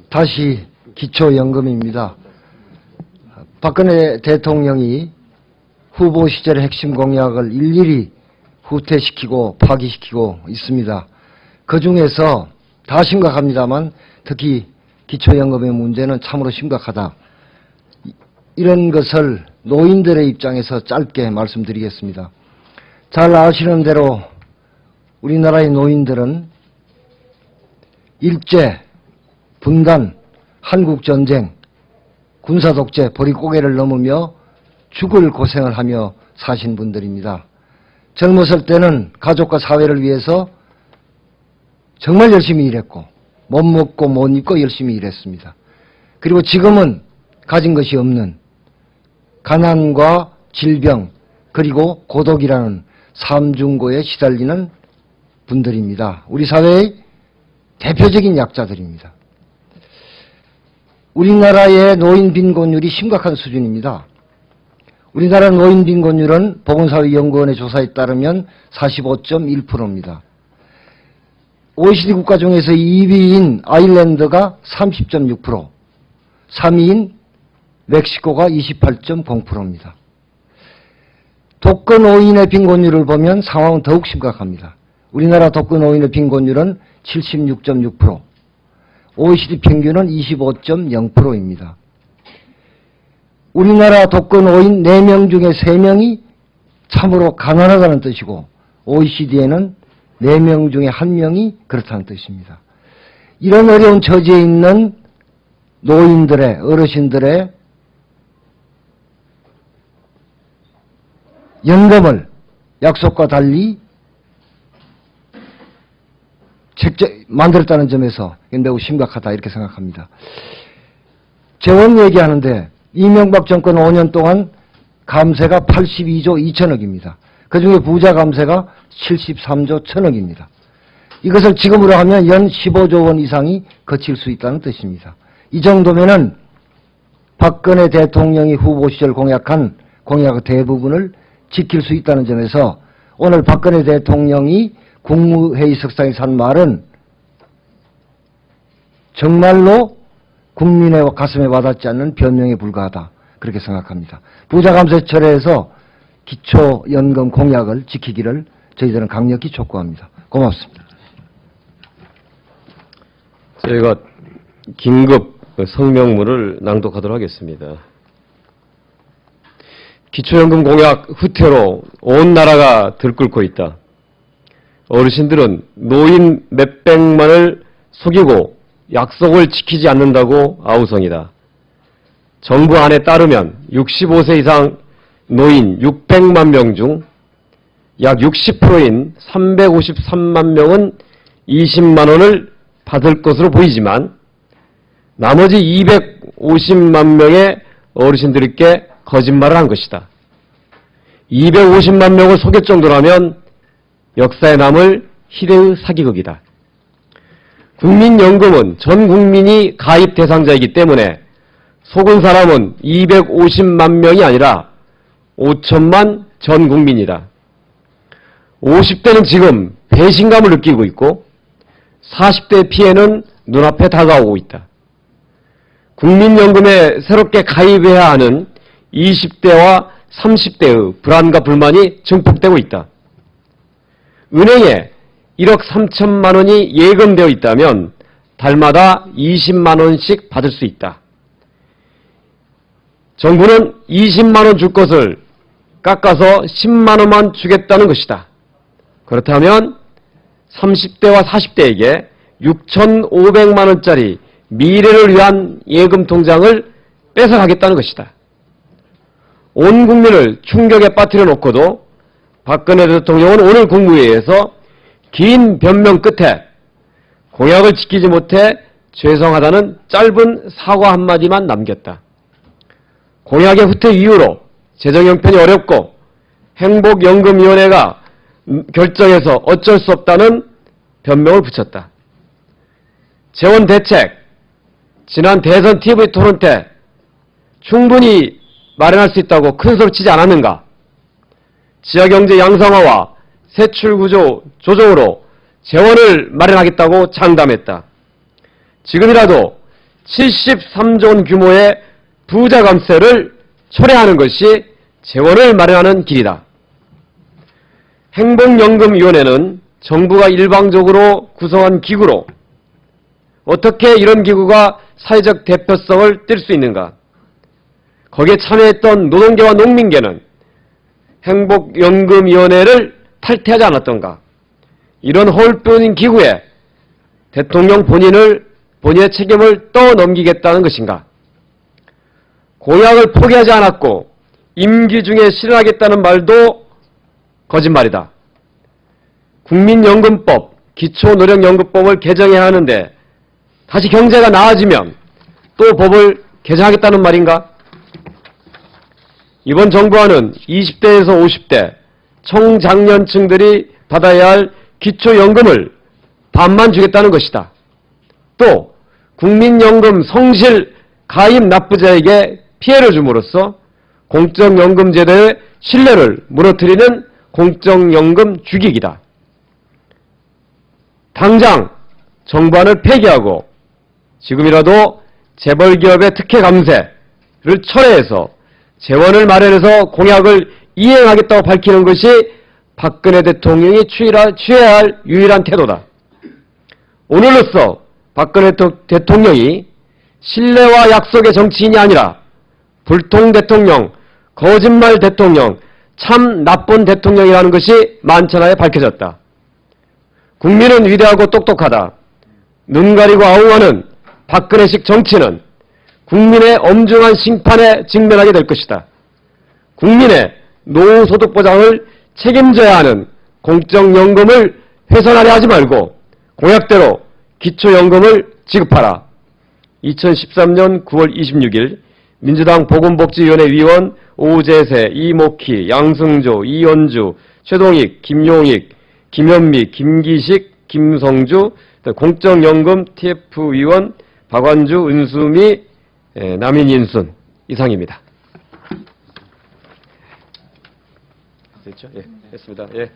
다시 기초연금입니다. 박근혜 대통령이 후보 시절의 핵심 공약을 일일이 후퇴시키고 파기시키고 있습니다. 그중에서 다 심각합니다만 특히 기초연금의 문제는 참으로 심각하다. 이런 것을 노인들의 입장에서 짧게 말씀드리겠습니다. 잘 아시는 대로 우리나라의 노인들은 일제, 분단, 한국전쟁, 군사독재, 보릿고개를 넘으며 죽을 고생을 하며 사신 분들입니다. 젊었을 때는 가족과 사회를 위해서 정말 열심히 일했고 못 먹고 못 입고 열심히 일했습니다. 그리고 지금은 가진 것이 없는 가난과 질병 그리고 고독이라는 삼중고에 시달리는 분들입니다. 우리 사회의 대표적인 약자들입니다. 우리나라의 노인 빈곤율이 심각한 수준입니다. 우리나라 노인 빈곤율은 보건사회연구원의 조사에 따르면 45.1%입니다. OECD 국가 중에서 2위인 아일랜드가 30.6%, 3위인 멕시코가 28.0%입니다. 독거노인의 빈곤율을 보면 상황은 더욱 심각합니다. 우리나라 독거노인의 빈곤율은 76.6%, OECD 평균은 25.0%입니다. 우리나라 독거노인 4명 중에 3명이 참으로 가난하다는 뜻이고 OECD에는 4명 중에 1명이 그렇다는 뜻입니다. 이런 어려운 처지에 있는 노인들의, 어르신들의 연금을 약속과 달리 만들었다는 점에서 매우 심각하다 이렇게 생각합니다. 재원 얘기하는데 이명박 정권 5년 동안 감세가 82조 2천억입니다. 그중에 부자 감세가 73조 1천억입니다. 이것을 지금으로 하면 연 15조 원 이상이 거칠 수 있다는 뜻입니다. 이 정도면은 박근혜 대통령이 후보 시절 공약한 공약 대부분을 지킬 수 있다는 점에서 오늘 박근혜 대통령이 국무회의 석상에서 한 말은 정말로 국민의 가슴에 와닿지 않는 변명에 불과하다. 그렇게 생각합니다. 부자 감세 철회에서 기초연금 공약을 지키기를 저희들은 강력히 촉구합니다. 고맙습니다. 저희가 긴급 성명문을 낭독하도록 하겠습니다. 기초연금 공약 후퇴로 온 나라가 들끓고 있다. 어르신들은 노인 몇백만을 속이고 약속을 지키지 않는다고 아우성이다. 정부 안에 따르면 65세 이상 노인 600만 명 중 약 60%인 353만 명은 20만 원을 받을 것으로 보이지만 나머지 250만 명의 어르신들께 거짓말을 한 것이다. 250만 명을 속일 정도라면 역사에 남을 희대의 사기극이다. 국민연금은 전 국민이 가입 대상자이기 때문에 속은 사람은 250만 명이 아니라 5천만 전 국민이다. 50대는 지금 배신감을 느끼고 있고 40대의 피해는 눈앞에 다가오고 있다. 국민연금에 새롭게 가입해야 하는 20대와 30대의 불안과 불만이 증폭되고 있다. 은행에 1억 3천만 원이 예금되어 있다면 달마다 20만 원씩 받을 수 있다. 정부는 20만 원 줄 것을 깎아서 10만 원만 주겠다는 것이다. 그렇다면 30대와 40대에게 6,500만 원짜리 미래를 위한 예금 통장을 뺏어가겠다는 것이다. 온 국민을 충격에 빠뜨려 놓고도 박근혜 대통령은 오늘 국무회의에서 긴 변명 끝에 공약을 지키지 못해 죄송하다는 짧은 사과 한마디만 남겼다. 공약의 후퇴 이후로 재정 형편이 어렵고 행복연금위원회가 결정해서 어쩔 수 없다는 변명을 붙였다. 재원 대책, 지난 대선 TV 토론 때 충분히 마련할 수 있다고 큰 소리 치지 않았는가? 지하경제 양성화와 세출구조 조정으로 재원을 마련하겠다고 장담했다. 지금이라도 73조 원 규모의 부자 감세를 철회하는 것이 재원을 마련하는 길이다. 행복연금위원회는 정부가 일방적으로 구성한 기구로 어떻게 이런 기구가 사회적 대표성을 띨 수 있는가? 거기에 참여했던 노동계와 농민계는 행복연금위원회를 탈퇴하지 않았던가? 이런 허울뿐인 기구에 대통령 본인의 책임을 떠넘기겠다는 것인가? 공약을 포기하지 않았고 임기 중에 실현하겠다는 말도 거짓말이다. 국민연금법, 기초노령연금법을 개정해야 하는데 다시 경제가 나아지면 또 법을 개정하겠다는 말인가? 이번 정부안은 20대에서 50대 청장년층들이 받아야 할 기초연금을 반만 주겠다는 것이다. 또 국민연금 성실 가입 납부자에게 피해를 줌으로써 공적연금제도의 신뢰를 무너뜨리는 공적연금 죽이기다. 당장 정부안을 폐기하고 지금이라도 재벌기업의 특혜 감세를 철회해서 재원을 마련해서 공약을 이행하겠다고 밝히는 것이 박근혜 대통령이 취해야 할 유일한 태도다. 오늘로써 박근혜 대통령이 신뢰와 약속의 정치인이 아니라 불통 대통령, 거짓말 대통령, 참 나쁜 대통령이라는 것이 만천하에 밝혀졌다. 국민은 위대하고 똑똑하다. 눈 가리고 아웅하는 박근혜식 정치는 국민의 엄중한 심판에 직면하게 될 것이다. 국민의 노후소득 보장을 책임져야 하는 공적연금을 훼손하려 하지 말고 공약대로 기초연금을 지급하라. 2013년 9월 26일 민주당 보건복지위원회 위원 오재세, 이목희, 양승조, 이현주, 최동익, 김용익, 김현미, 김기식, 김성주, 공적연금 TF위원 박완주, 은수미, 남인인순 이상입니다. 됐죠? 예, 됐습니다. 예.